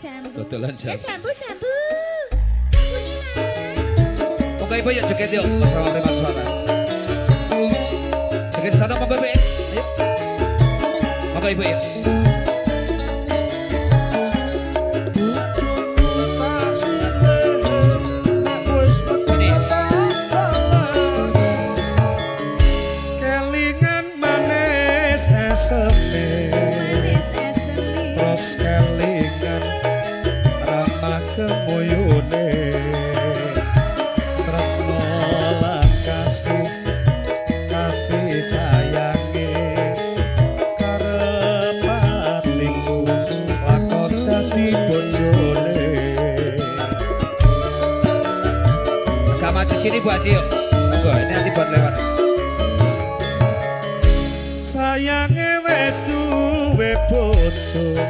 Dodolan jambu. Jambu. Oke ibu ya joget yuk bersama Mas Suara. Joget di sana Pak Bebe. Ayo. Oke ibu ya. Sini Bu Haji yuk. Monggo, ini nanti buat lewat. Sayange wis duwe bojo.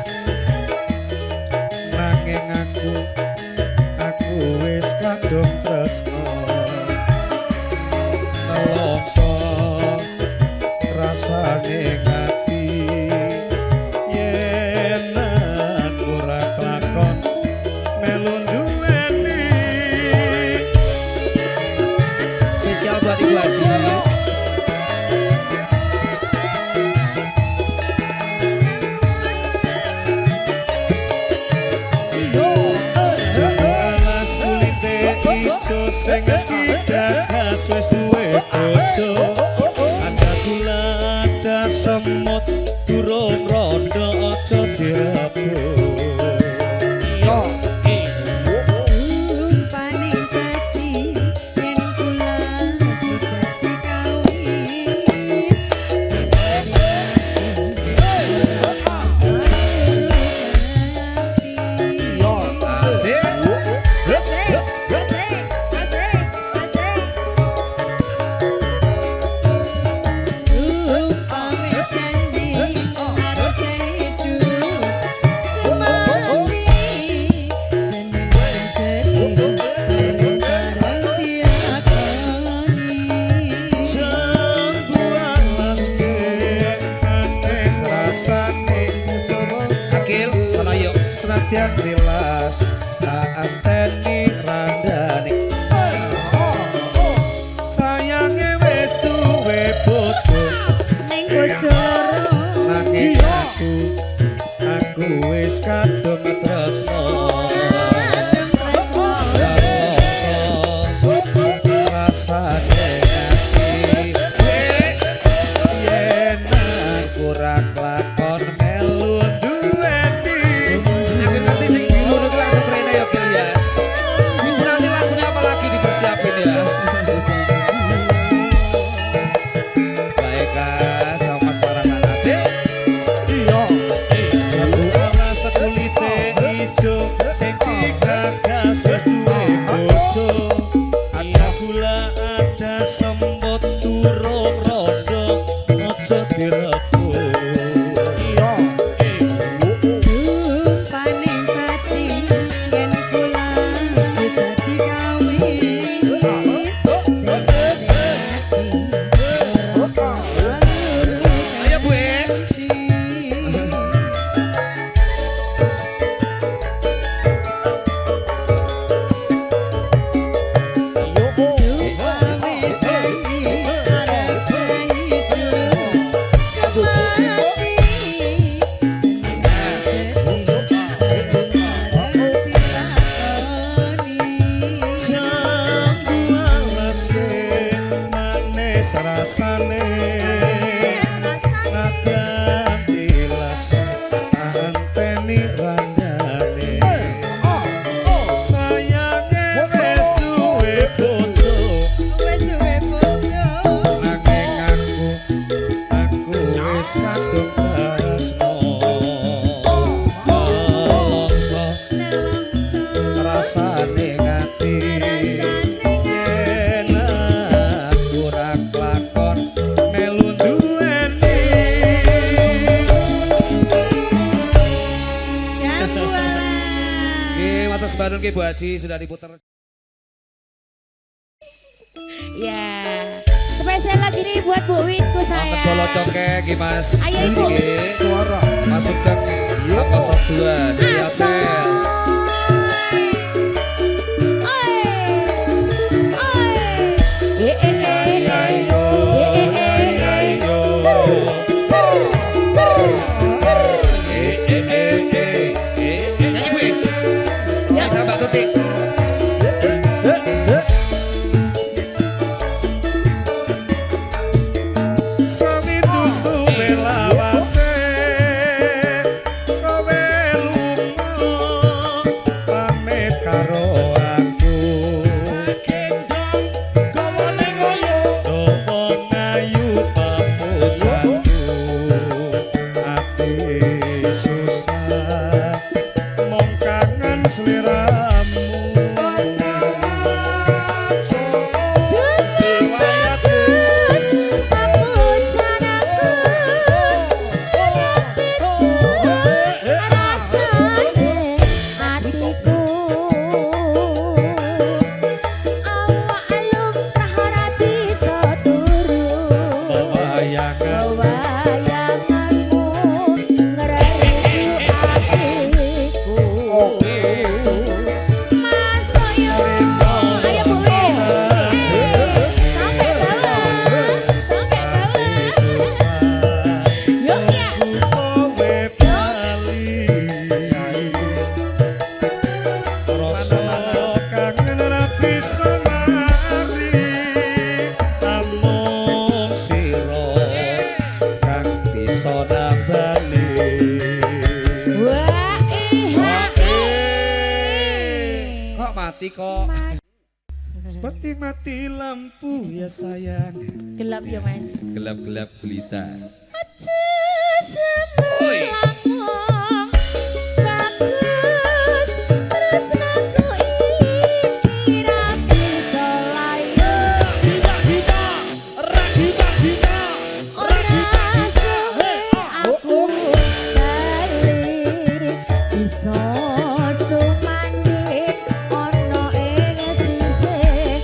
Nanging aku wis kadung tresno. Nelongso rasane ngati. Yen aku ora kelakon melu duweni. Spesial buat Ibu Haji. Sing kita kas wis duwe bojo. Ada gula ada semut durung rondo aja direbut. Yang jelas tak anteni randani. Sayange wis duwe bojo. Ning bojo nanging aku wis kadung tresno. Rasane yen aku ora kelakon melu rasane naganti las anteni randane sayange wis duwe bojo nanging aku wis kadung tresno rasane ngati Bandung ke Bu Haji sudah diputar. Ya, spesial lagi nih buat Bu Winku saya. Bolo cokek Mas. Ayo Ibu. Masuk ke 02 Jaya Sel. mong kangen sliramu kok seperti mati lampu ya sayang. Gelap ya Mas. Gelap-gelap gulita. Aja semangong bagus tresnaku iki ra bisa layo. Ora suwe aku bali bisa sumandhe ana ing sisih.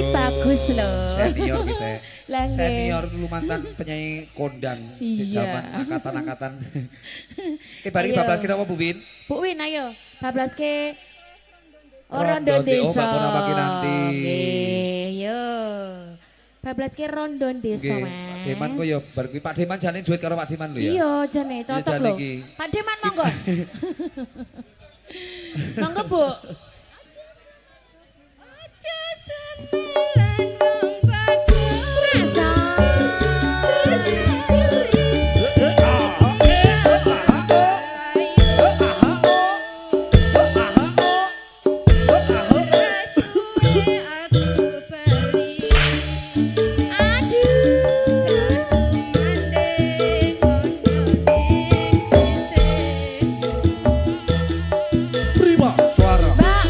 Bagus loh. Senior kita. Lah, nggih. Senior dulu mantan penyanyi kondang Iya. zaman angkatan-angkatan. Bari Ayo. bablas kita apa Bu Win? Bu Win ayo bablaske Rondo Rondo Desa. Desa. Oh, bakal apa ki nanti? Nggih, yo. Bablaske Rondo Desa, Nggih, Mas. Pak Deman kok ya bar kuwi Pak Deman jane duit karo Pak Deman lho ya. Iya, jane cocok jane lho. iki. Pak Deman monggo. Monggo, Bu. Rasa. Prima suara. Mbak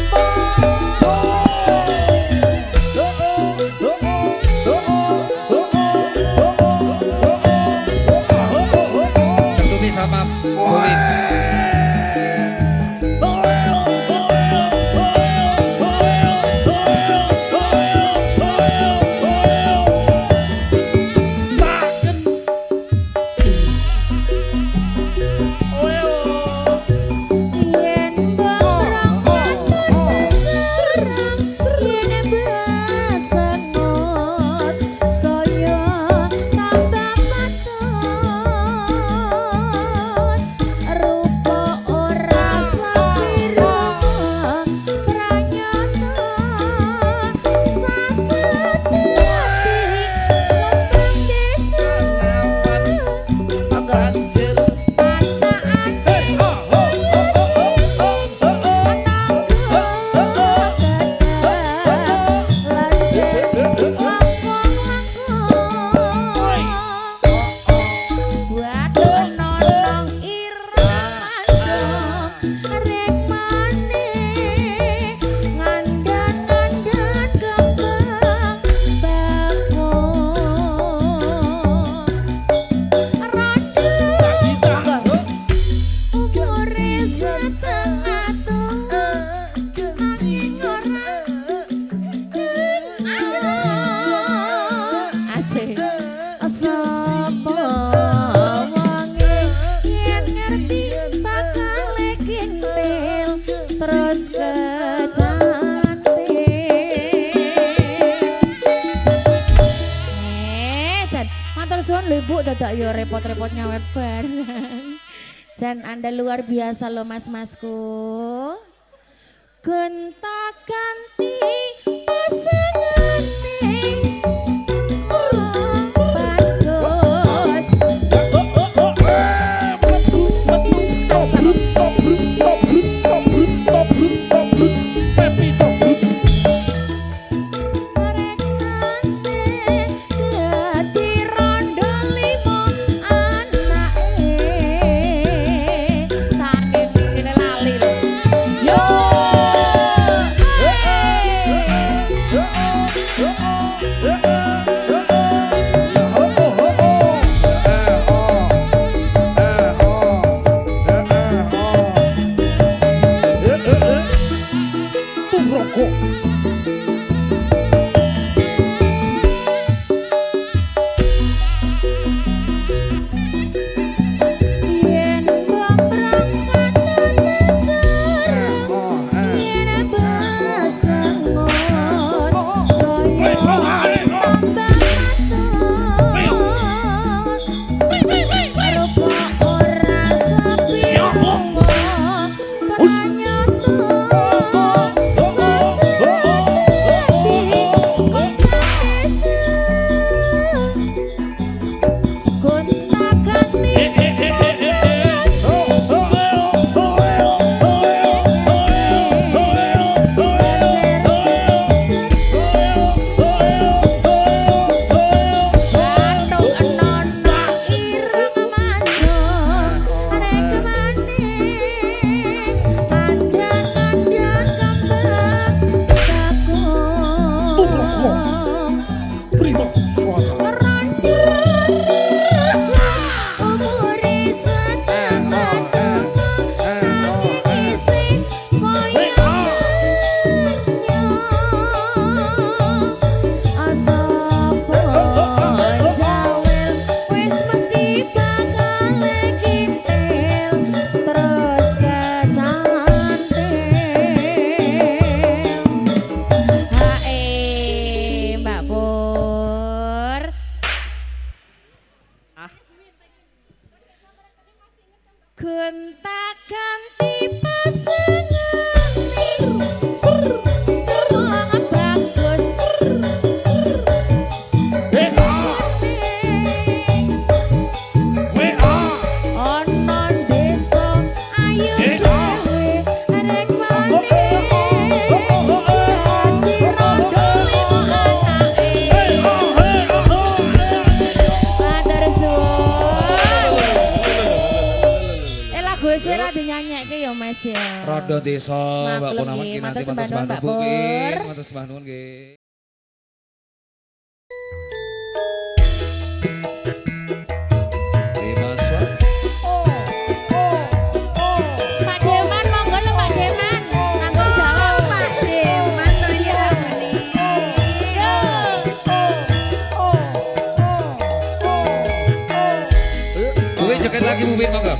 sibuk dadak yo repot-repot nyawer bareng. Dan Anda luar biasa loh mas-masku. Gonta ganti pasangane. Rodo Desa Mbak Pur namun ki nanti matur sembah nuwun nggih, matur sembah nuwun nggih. Joget lagi Bu Win monggo.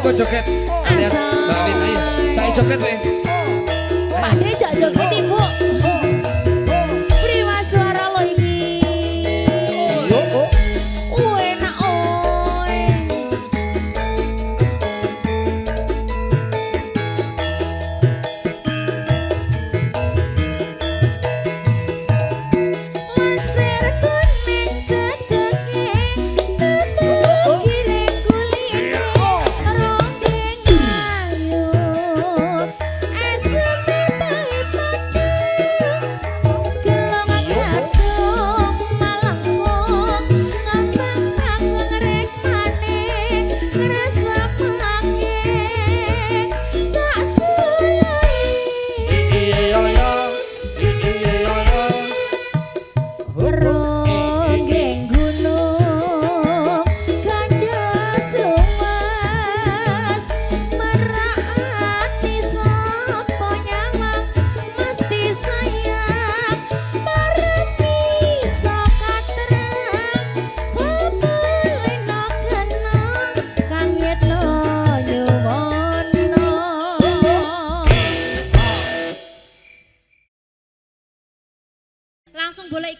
Joget, lihat Mbak Win ayo, saya joget weh. Pak De jak joget ibu. Prima suara lo ini. Enak oi.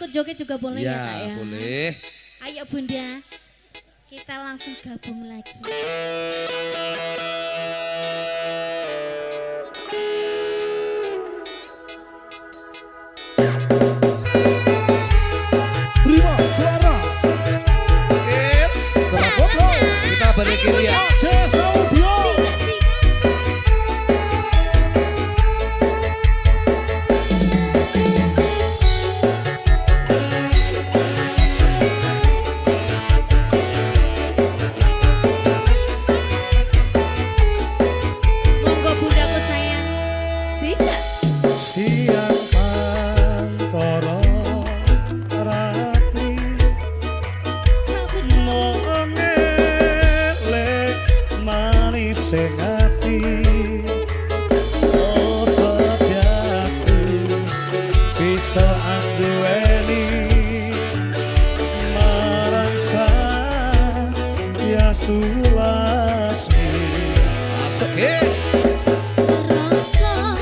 joget juga boleh ya, Kak Ya, ya. boleh. Ayo Bunda, kita langsung gabung lagi. Prima suara Kita balik kiri ya. Aceh Saudio. Sika, sika. Monggo bundaku sayang. Sika. Siang pantoro ratri mongelek manis sing ati oh setiaku bisa anduweni marang ya sulasmi Masuk. Rasa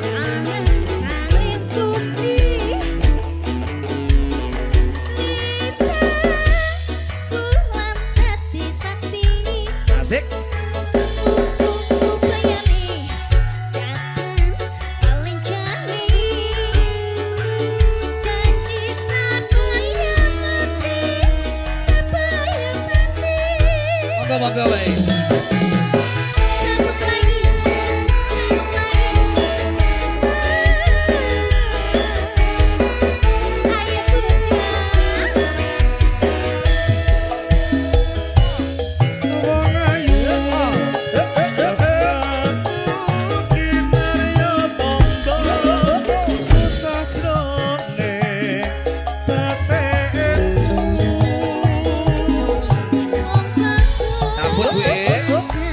kangen kalih bukti kita bulan dadi saksi Asik. untuk bayani datang paling jani janji sapaya mati sapaya mati Monggo baik. Cabut lagi, cabut lagi. Ayo wong ayu rasaku kinarya tondo susah srone tateku Cabut, Bu.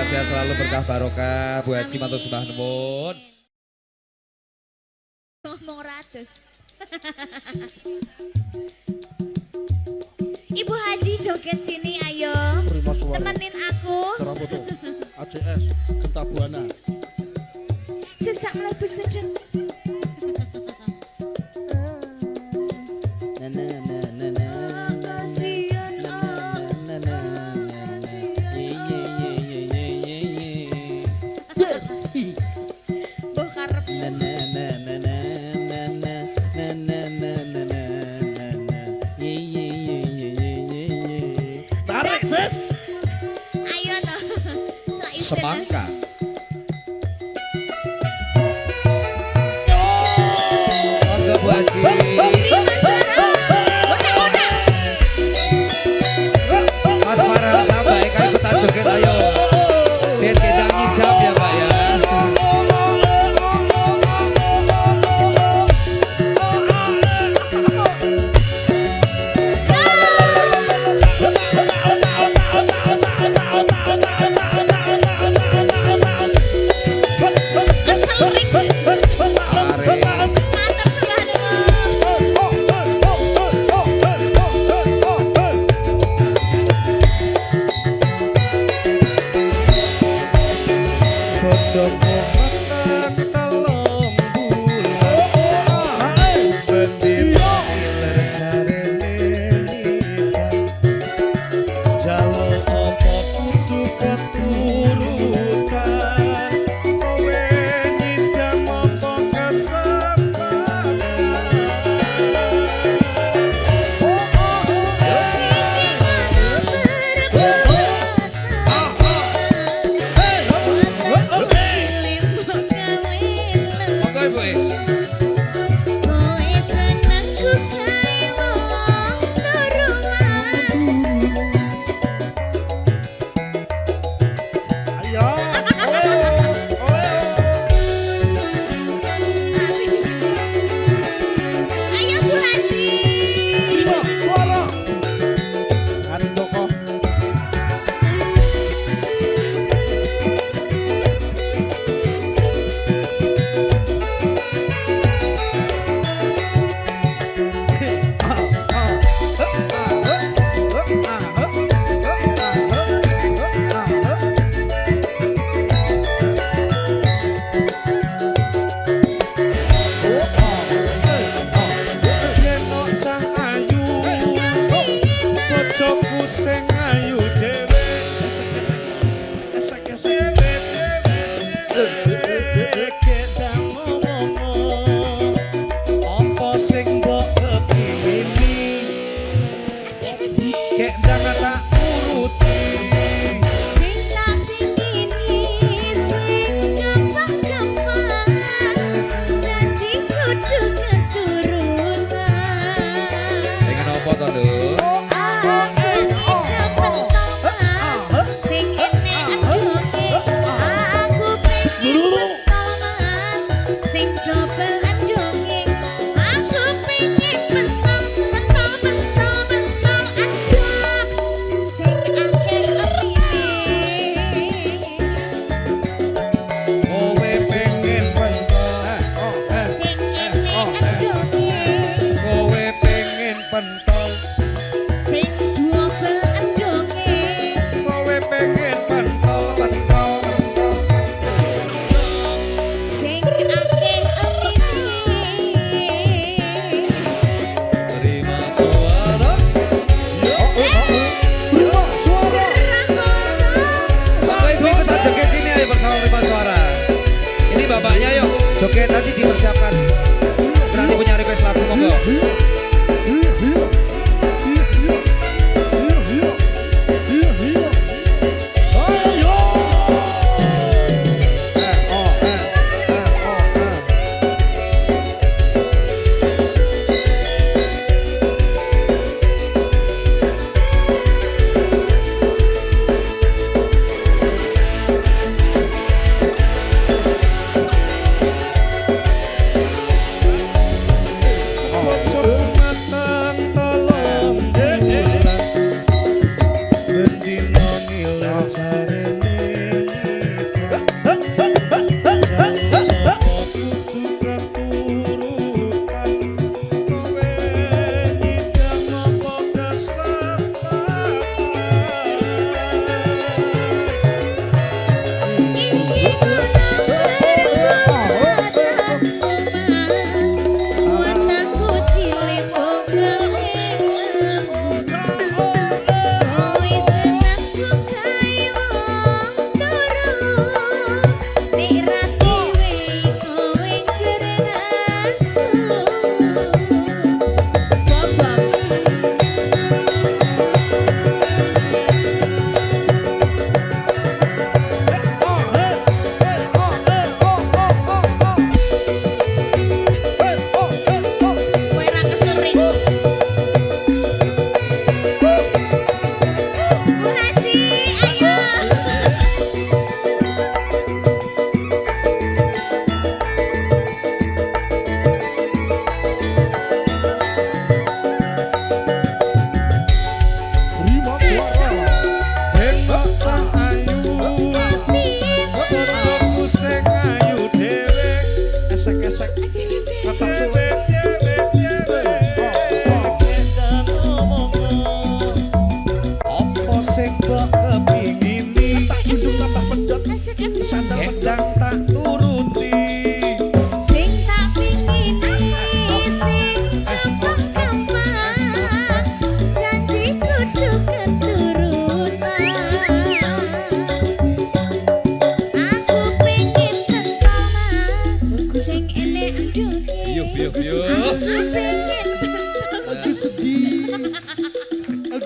sehat selalu berkah barokah Bu Haji matur sembah nuwun. Ngomong ratus. Ibu Haji joget sini ayo. Terima suara. Temenin aku. Terapoto. ACS Genta Buana. Sesak mlebu sedeng. Mbah karep Tarik sis. ayo toh. Selak istirahat. Semangka. Monggo Bu Haji. Mas Farhan sama Eka ikutan joget ayo. Dan kita ngijab ya Pak ya. Are. Matur sembah nuwun. Bojomu makan telung bulan. Bendino iler jarene nikah. Jaluk apa kudu keturutan. Kowe nyidang apa kesempatan. Monggo Ibu. Ayo. Ayo Bu Haji. Terima suara. Hari Joko. Yen cah ayu, bojoku sing ayu dhewe. Dhewe kedang ngomong, apa sing mbok kepingini? Kedang tak uruti. Sing tak dingini, sing gampang-gampang, janji kudu keturunan. Dengan apa to, Nduk? Aku pengen pentol mas, sing enek andoke. Aku pengen pentol mas, sing double andoke. Aku pengen pentol andok, sing akeh amine. Kowe pengen pentol, Sing enek andoke, kowe pengen pentol, sing double andoke. kowe pengen pentol, pentol, pentol. Sing akeh amine. Terima suara. Terima suara. Bapak Ibu ikutan joget sini ayo bersama Terima Suara. Ini bapaknya yuk. Joget nanti dipersiapkan. Berarti punya request lagu monggo.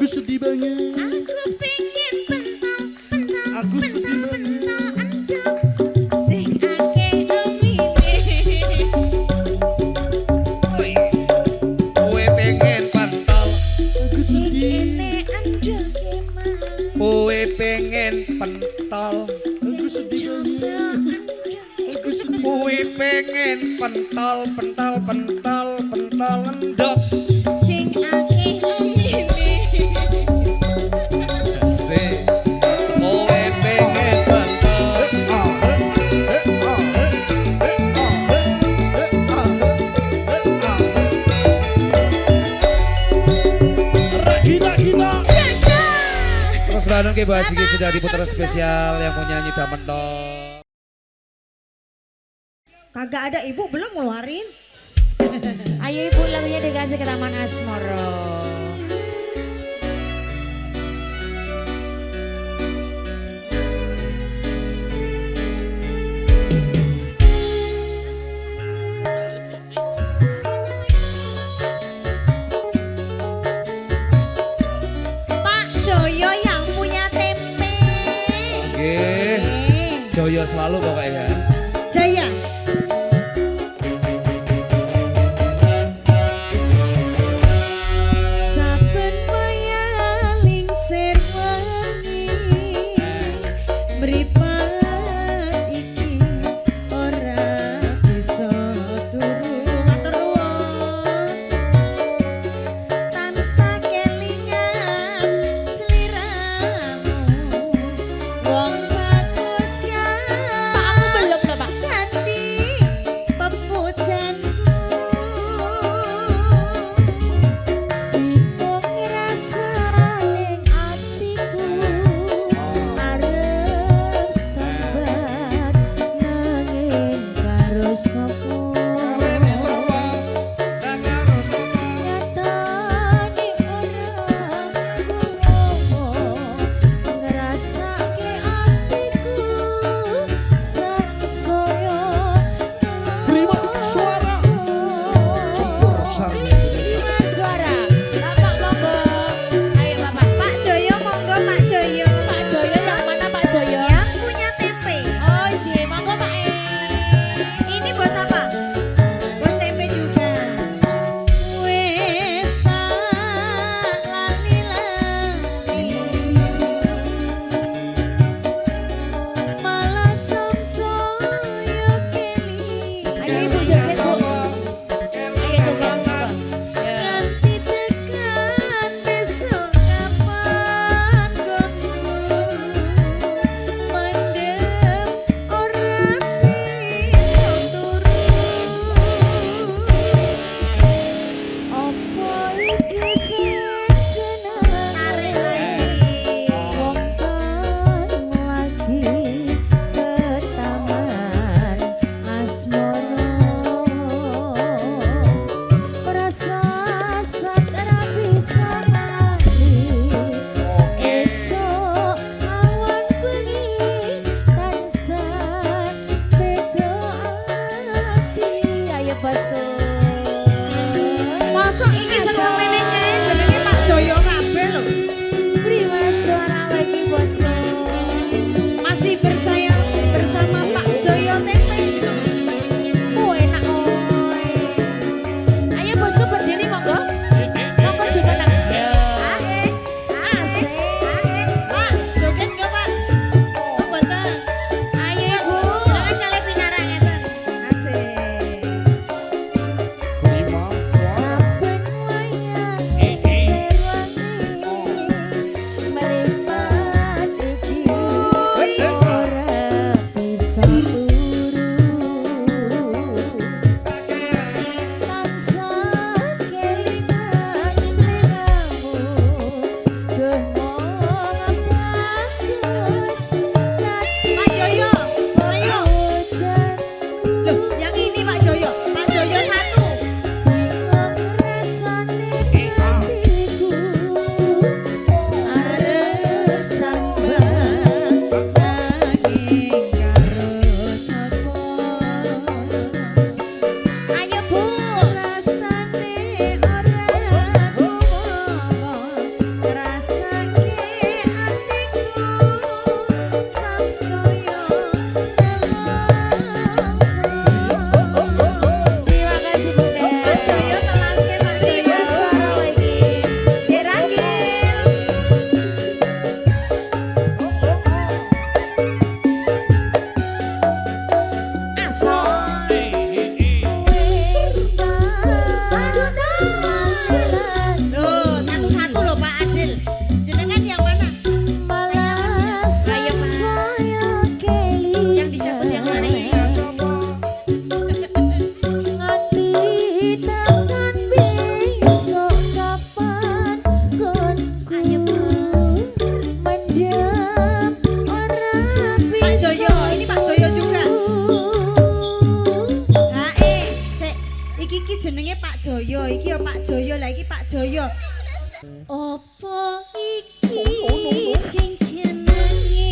sedih banget. Aku pengen pentol, pentol, Aku sedih banget. pentol, andong. Sing akeh omine. Kowe pengen pentol, Aku sedih. Ene andong kemah. kowe pengen pentol, Aku sedih banget. Aku sedih. kowe pengen pentol, pentol, pentol, pentol endok. Sing akeh omine. Asik. Kowe pengen pentol, Kita Jaja. terus Bandung ke Mbak Sigi sudah diputar spesial yang mau nyanyi Damen dong. Kagak ada ibu belum ngeluarin. Ayo ibu lagunya dikasih ke Taman Asmoro. Pak Joyo yang punya tempe. Oke, Joyo selalu pokoknya. Jaya. Saben mayaling serwangi mripat iki ora bisa turu. Matur nuwun. Tansah kelingan sliramu wong bagus kan. Pak aku belum loh Pak. Ganti pepujanku Ibu ngerasa ning atiku Arep sambat nanging karo sapa Nyatane ora ngomong ngrasake atiku sangsaya Prima suara. Prima suara. Bapak monggo. Ayo Bapak. Pak Joyo monggo Pak Joyo. Pak Joyo yang mana Pak Joyo? Yang punya tempe. Oh iya, monggo Pak. Ini bos apa? Bos tempe juga. Wes tak lali-lali malah samsaya keli. Ayo Ibu joget Bu. Ayo joget Bu. Ya. Nganti tekan besok kapan gonmu mendem ora bisa turu. Apa iki sejeneng Tarik lagi. wong kan lagi ke Taman Asmoro. Rasa sakra bisa lali esok awan bengi tansah beda ati. Ayo bosku. Masuk ini seneng menenge jenenge Pak Joyo kabeh lho. Prima suara lagi bosku. Masih bersayang bersama Pak Joyo Tempe. Oh enak oi. Ayo bosku berdiri monggo. Monggo jumeneng. Ya. Asik. Asik. Pak, joget yo Pak. Oh, mboten. Ayo ibu. Jangan kali pinara ngeten. Asik. Prima. Saben wayah iki ya Pak Joyo, lah iki Pak Joyo. Opo iki sing jenenge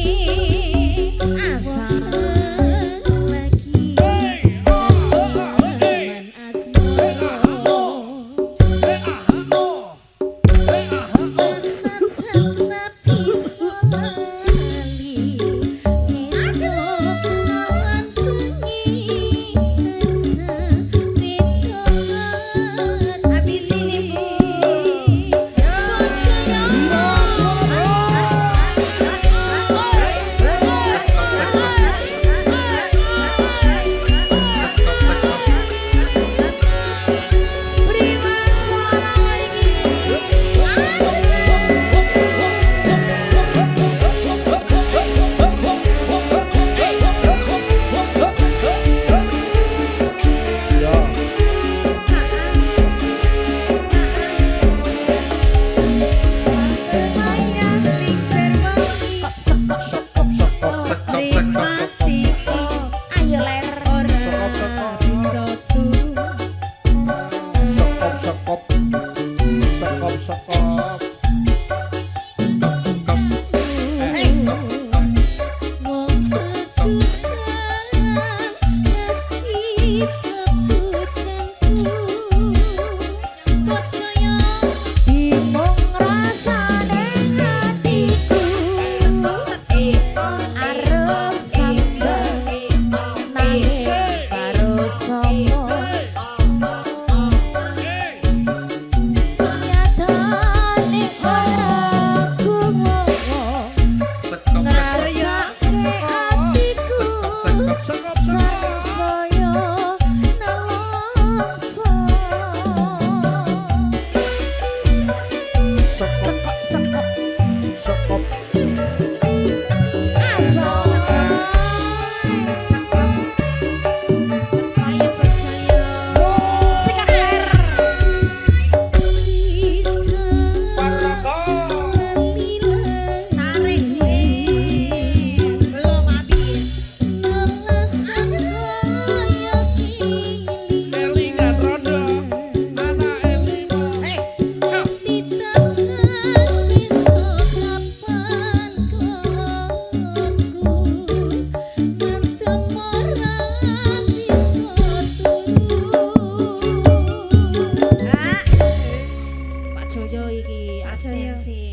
asal lagi man asmara asal nabi solali esok lawan bengi Habis ini Bu. Ayo ler. Bingung rasane hatiku arep sampe nangis karo sapa nyatane ora gumowo ngrasake hatiku sansaya nelongso Belum habis. Pak Joyo iki Pak Joyo. absensi.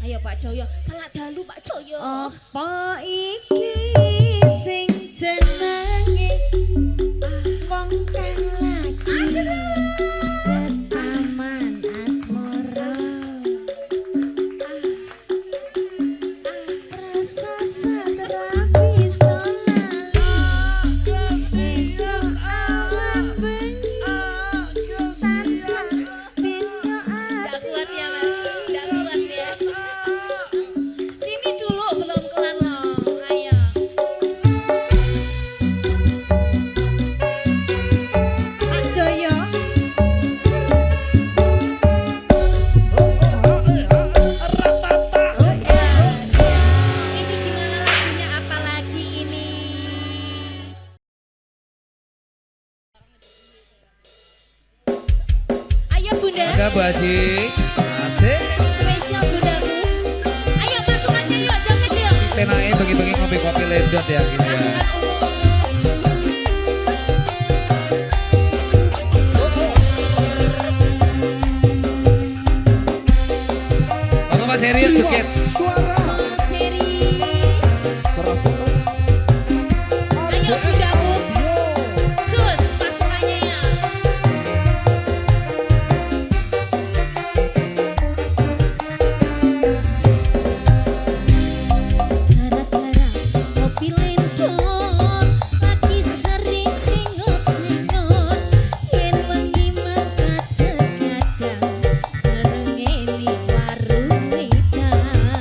Ayo Pak Joyo, salat dalu Pak Joyo. Apa iki sing jenenge wong kang lagi Taman asmara rasa sadra bisa sesuk awak bengi tansah beda Nggak kuat ya Mas, nggak kuat ya. Sini dulu belum kelar loh. Ayo. Pak Joyo. Ini gimana lagunya? Apalagi ini? Ayo Bunda, Ada Bu Haji. Asik. spesial Bundaku. Ayo masuk aja yuk, joget yuk. Tenangnya bagi-bagi ngopi kopi lendot ya gitu ya. Pasukan umum. Monggo Mas Heri joget. Mas Heri. Ayo Bundaku. Cus pasukannya ya. Gara-gara kopi lendot lagi sering singot-singot yen wengi mangkat kadang sereng eli warung wedang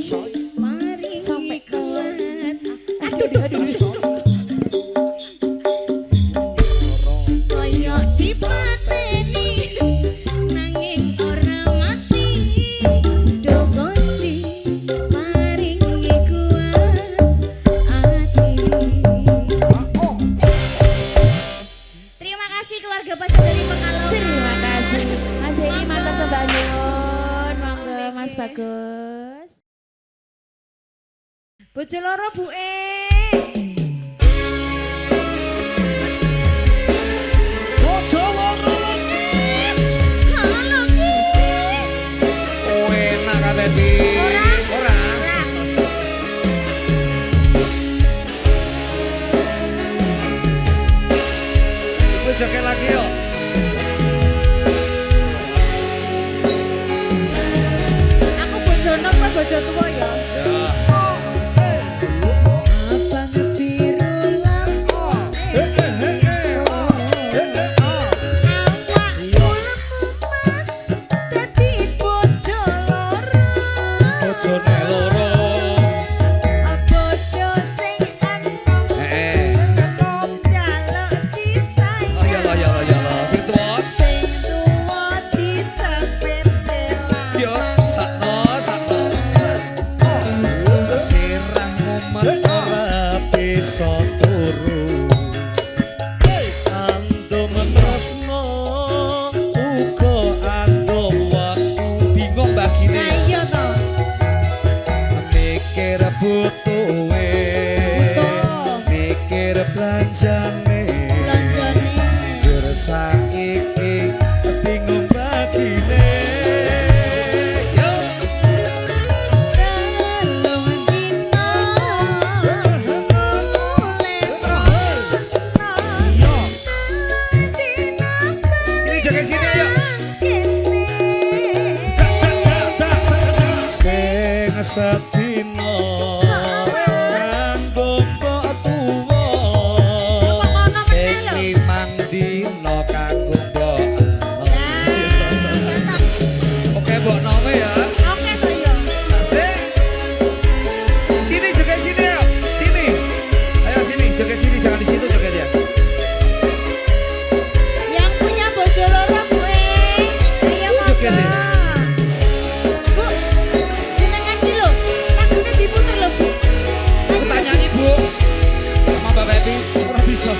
Mari Sampai kuat. aduh. Koyok dipateni nanging ora mati. Do Gusti maringi kuat ati. Terima kasih keluarga Pasar dari Pekalongan. Terima kasih. Mas Edi matur sembah nyuwun. Monggo Mas Bagus. Bojo loro Bu Halo Ki. Oh enak kabeh Pi. Ora. Ora. Ibu joget lagi yuk. Aku bojo nom kok bojo tuwa ya. Ya. Abang biru lampu. Awak lemas dadi bojo loro. Bojone loro. Bojo sing enom jaluk disayang. Ayolah. Sing tuwa. Sing tuwa dicepet Yo, sakno. Sirah mumet ora bisa turu. Andum tresno uga andum waktu. Bingung bagine. Nah iya to. Mikir butuhe. Butuh. Mikir belanjane. Belanjane. Jur saiki bingung bagine. Yo. Telung dina mulai rono. Sini joget sini ayo. Sing sedina kanggo mbok tuwa. Sing limang dina kanggo mbok anom. Oke mbok nome ya. Sing. Sini joget sini ayo. Sini. Ayo sini joget sini jangan di situ joget ya. Yang punya bojo loro gue. Ayo Joget monggo. ya. Bu, jenengan iki lho, lagune diputer lho, Bu. Aku tak nyanyi Bu. Sama Mbak Pepi ora bisa.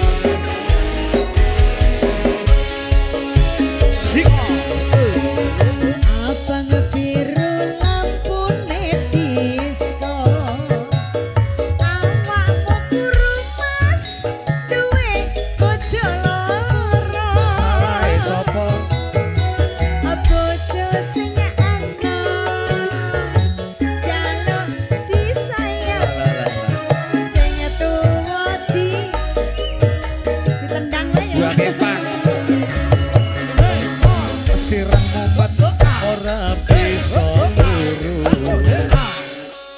Sik. Abang biru lampune disco. Awakmu guru Mas, duwe bojo loro. Ae sapa? Bojo sing enom jaluk disayang. Sing tuwa ditendang wae ya. Dua kepang. Sirah mumet ora bisa turu.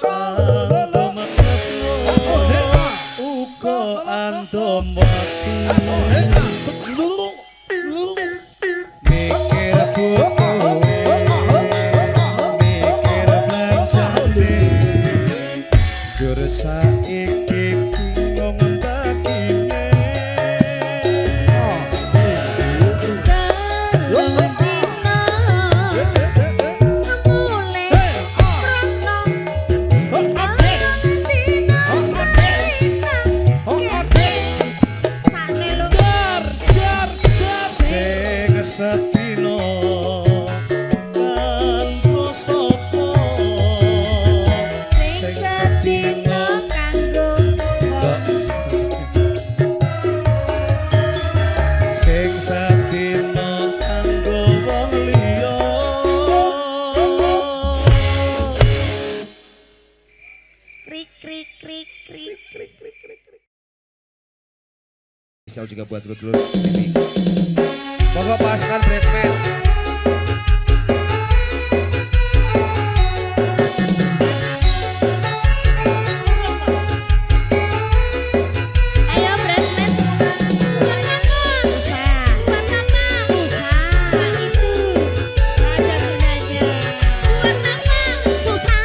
Andum tresno uga andum waktu. Mikir butuhe. Mikir belanjane. Jur saiki bingung bagine. Telung dina mulai rono. Telung dina sakne lho. Sing sedina kanggo sapa? Sing sedina kanggo Sing sedina kanggo wong liya. krik krik krik krik. Bisa juga buat dulur ini. Monggo paskan Bresmen. Ayo Bresmen susah. Susah itu ada gunanya. Susah.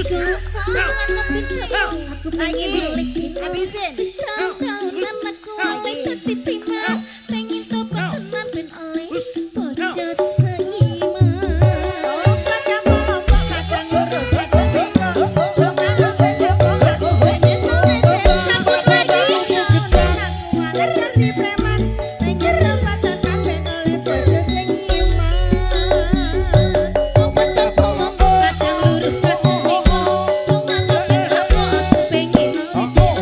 Aku pengen balik habisin. Tahun-tahunan aku awet dadi prima, pengen tobat tenan ben oleh bojo seiman. Lompat kamu lompat kadang ngurus kadang bego. Lompat bego aku pengen mulai cabut lagi. Walet dadi preman, pengen lompat tenan ben oleh bojo seiman. Lompat kamu lompat kadang lurus kadang bego. Lompat ben aku pengen oleh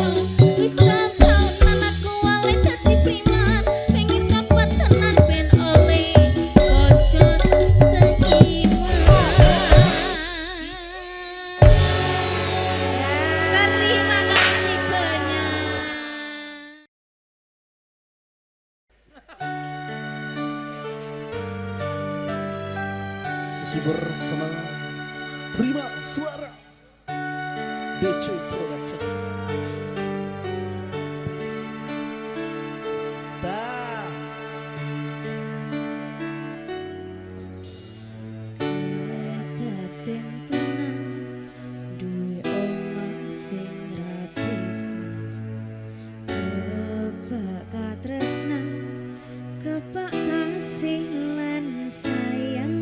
wis tahun-tahunan aku awet dadi prima, pengen tobat tenan ben oleh bojo seiman. Terima kasih banyak. Masih bersama Prima Suara DC Production. Dah. Ketentunan duwe omah sing ra bisa, kebak katresnan, kebak kasih lan sayang.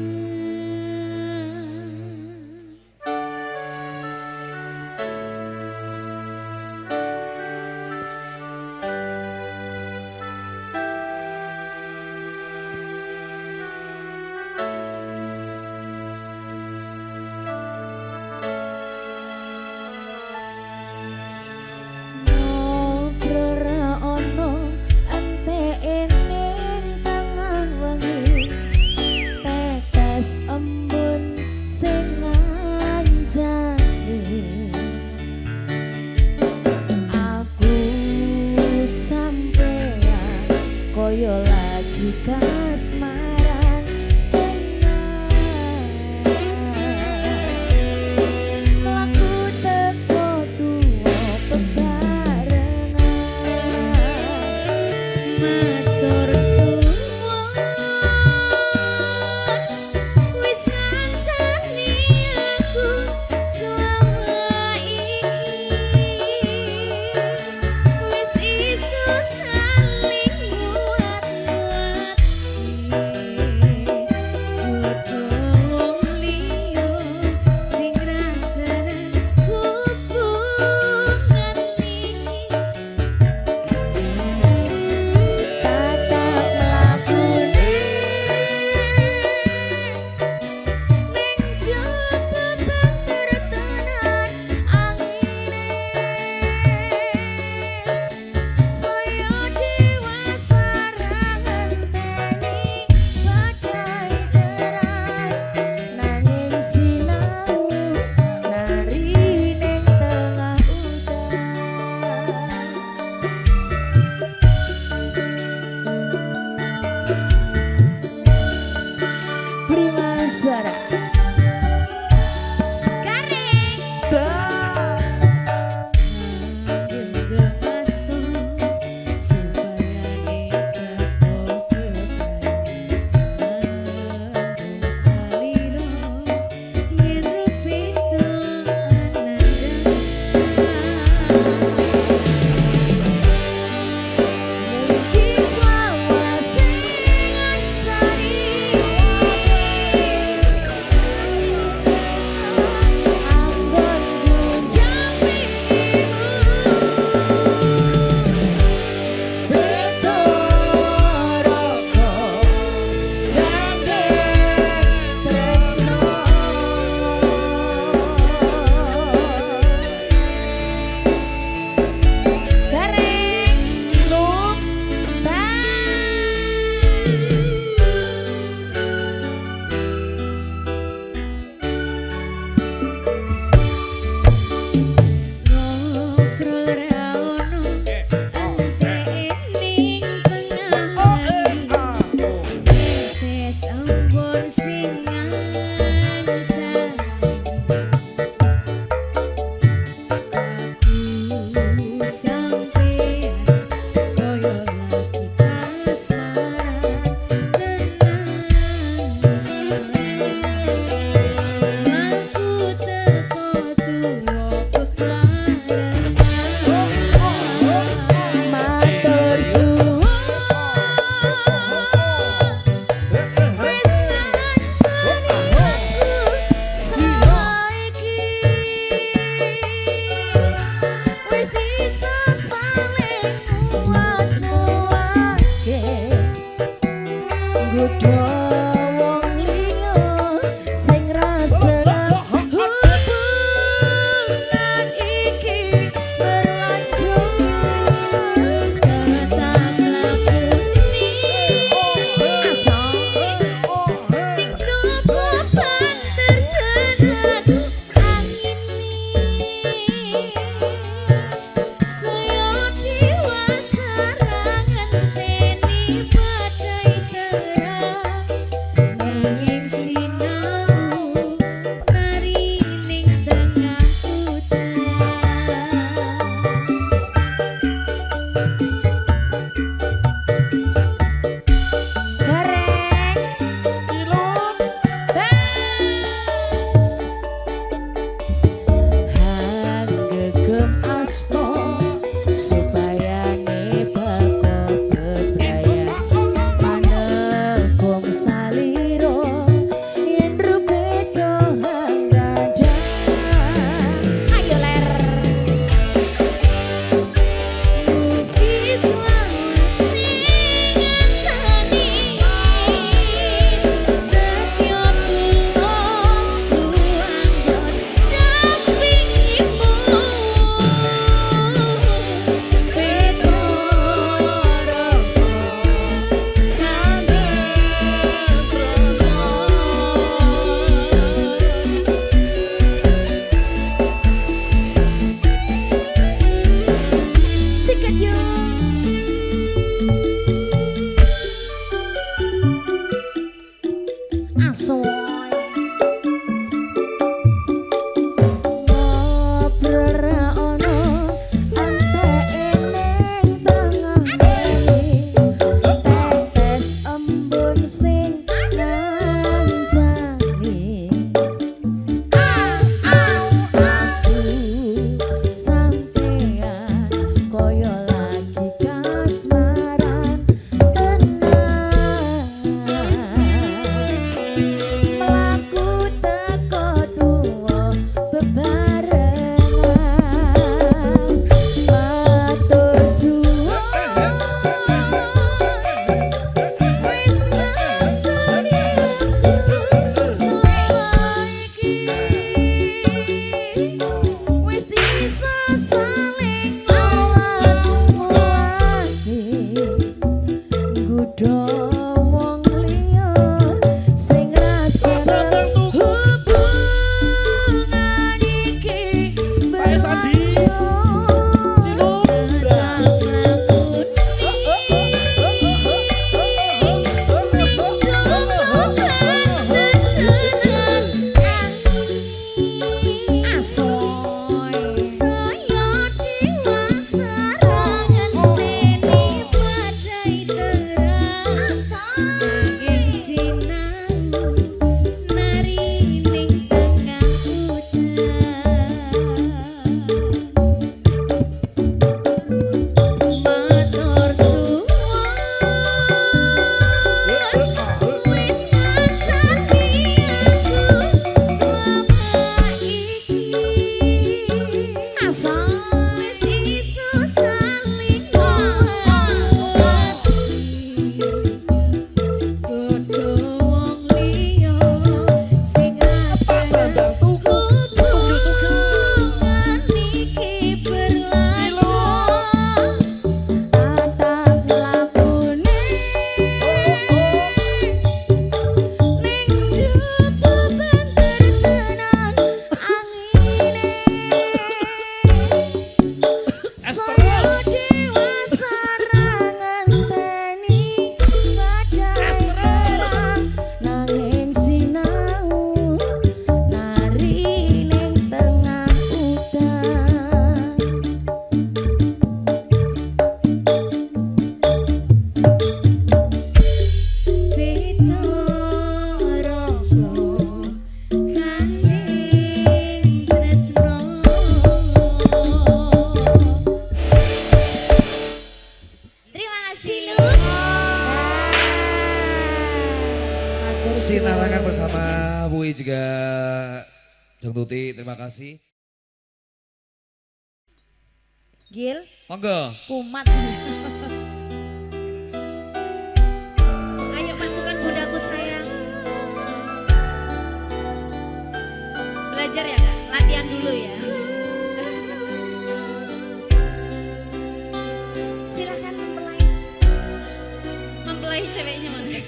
Jeng Tuti, terima kasih. Gil, Monggo. kumat. Ayo masukkan bundaku sayang. Belajar ya kak, latihan dulu ya. Silakan mempelai. Mempelai ceweknya mana?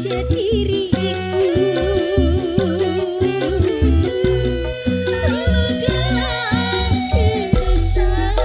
saja diriku selalu dalam keresahan.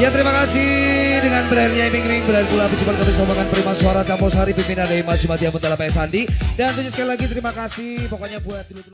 Ya terima kasih dengan berakhirnya iming-iming berani pula perjumpaan kami sombongan Prima Suara Campur Sari pimpinan dari Mas Jumat yang Mentala Pak Sandi dan tentunya sekali lagi terima kasih pokoknya buat